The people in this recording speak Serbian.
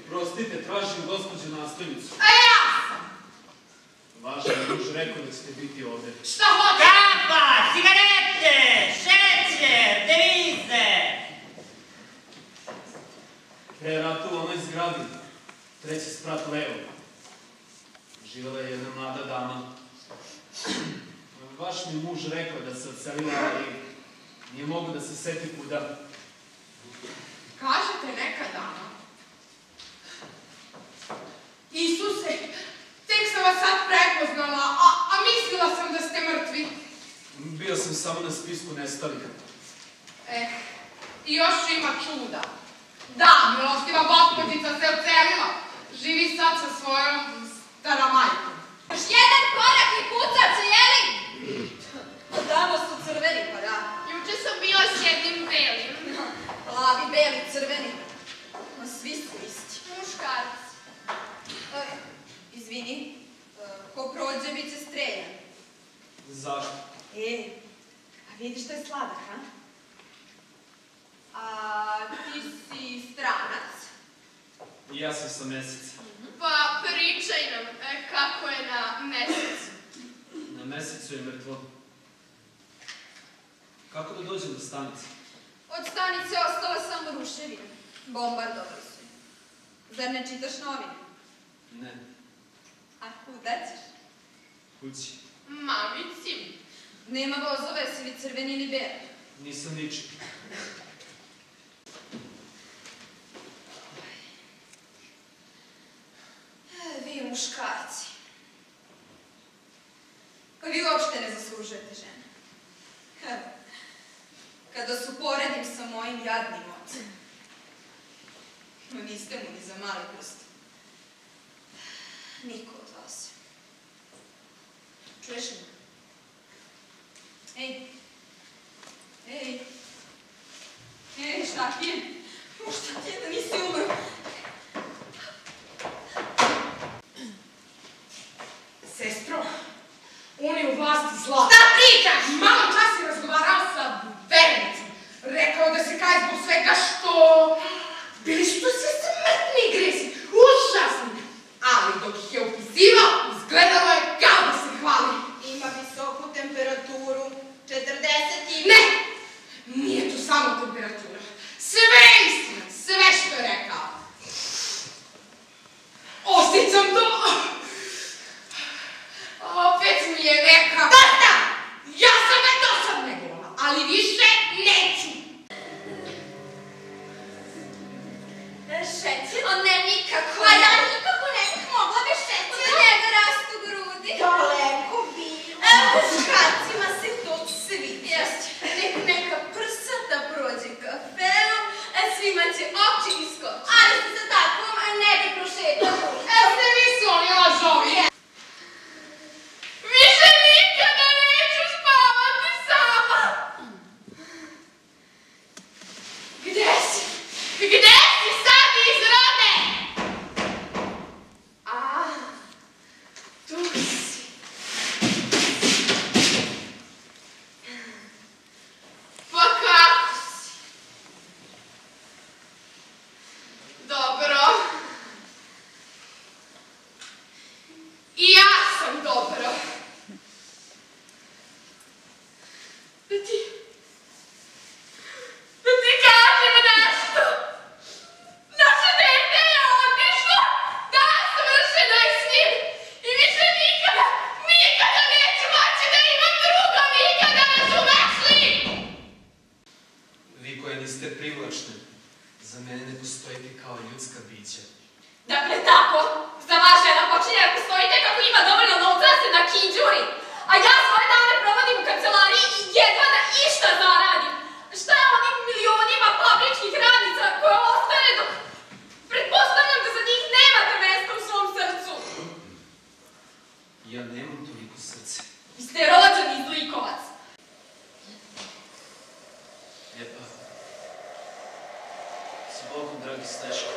Prostite, tražim gospođu nastojnicu. A ja sam! Vaš muž rekao da ćete biti ovde. Šta hoće? Kafa, cigarete, šećer, devize. Pre rata u onoj zgradi, treći sprat levo, živela je jedna mlada dama. Vaš mi muž rekao da se odselila, ali nije mogu da se seti kuda. Kažete neka dama. Isuse, tek sam vas sad prepoznala, a mislila sam da ste mrtvi. Bio sam samo na spisku nestalih. I još ima čuda. Da, milostiva gospođica se odselila. Živi sad sa svojom staramajkom. Još jedan korak i kucac, jeli? Tamo su crveni, pa da. Juče sam bila s jednim belim. Plavi, beli, crveni. Ma svi su isti. Muškarci. Izvini, ko prođe bit će streljan. Zašto? A vidiš da je sladak, a? A ti si stranac? I ja sam sa meseca. Pa pričaj nam kako je na mesecu. Na mesecu je mrtvo. Kako da dođem do stanice? Od stanice ostala samo ruševina. Bombardovali su je. Zar ne čitaš novine? Ne, A kuda ćeš? kući. Mamici. Nema vozove, si li crveni ili beli? Nisam ničim. Vi muškarci. Pa vi uopšte ne zaslužujete žene. Kada su poredim sa mojim jadnim ocem. No niste mu ni za mali prst. Niko od vas. Čuješ me? Ej! Ej! Ej, šta ti je? Šta ti je da nisi umro? Sestro, on je u vlasti zla. Šta pričaš? Malo čas je razgovarao sa vernicom. Rekao da se kaje zbog svega što... Bili su to sve smrtni gresi, užasni. Ali dok ih je opisivao, izgledalo je kao da se hvali. Ima visoku temperaturu, 40 i... Ne, nije to samo temperatura. Sve je istina, sve što je rekao. Osjećam to. Opet mi je neka... Basta! Ja sam me dosad negovala, ali više neću. Šećer? O ne, nikako. A ja nikako ne bih mogla bez šećera. Od njega rastu grudi. Daleko bilo. Muškarcima se to svidi. Jeste. Neka prsata prođe kafeom, a svima će oči iskoči. Ali se sa takvom ne bi prošetala. Ste vi su oni lažovi. Više nikada neću spavati sama. Gde si? Gde si sad izrode? Tu si. Pa kako si? Dobro. I ja sam dobro. Da ti kažem nešto. Naše dete je otišlo, da smršeno je s njim. I više nikada, nikada neću moći da imam druga, nikada, razumeš li? Vi koje niste privlačne, za mene ne postojite kao ljudska bića. Dakle, tako, za vas žena počinje da postojite kako ima dovoljno novca da se nakinđuri. A ja svoje dane provodim u kancelariji i jedva da išta zaradim. Šta je onim milionima fabričkih radnica koje ostane dok... Pretpostavljam da za njih nemate mesta u svom srcu. Ja nemam toliko srce. Vi ste rođeni zlikovac. E pa, s Bogom, dragi Steško.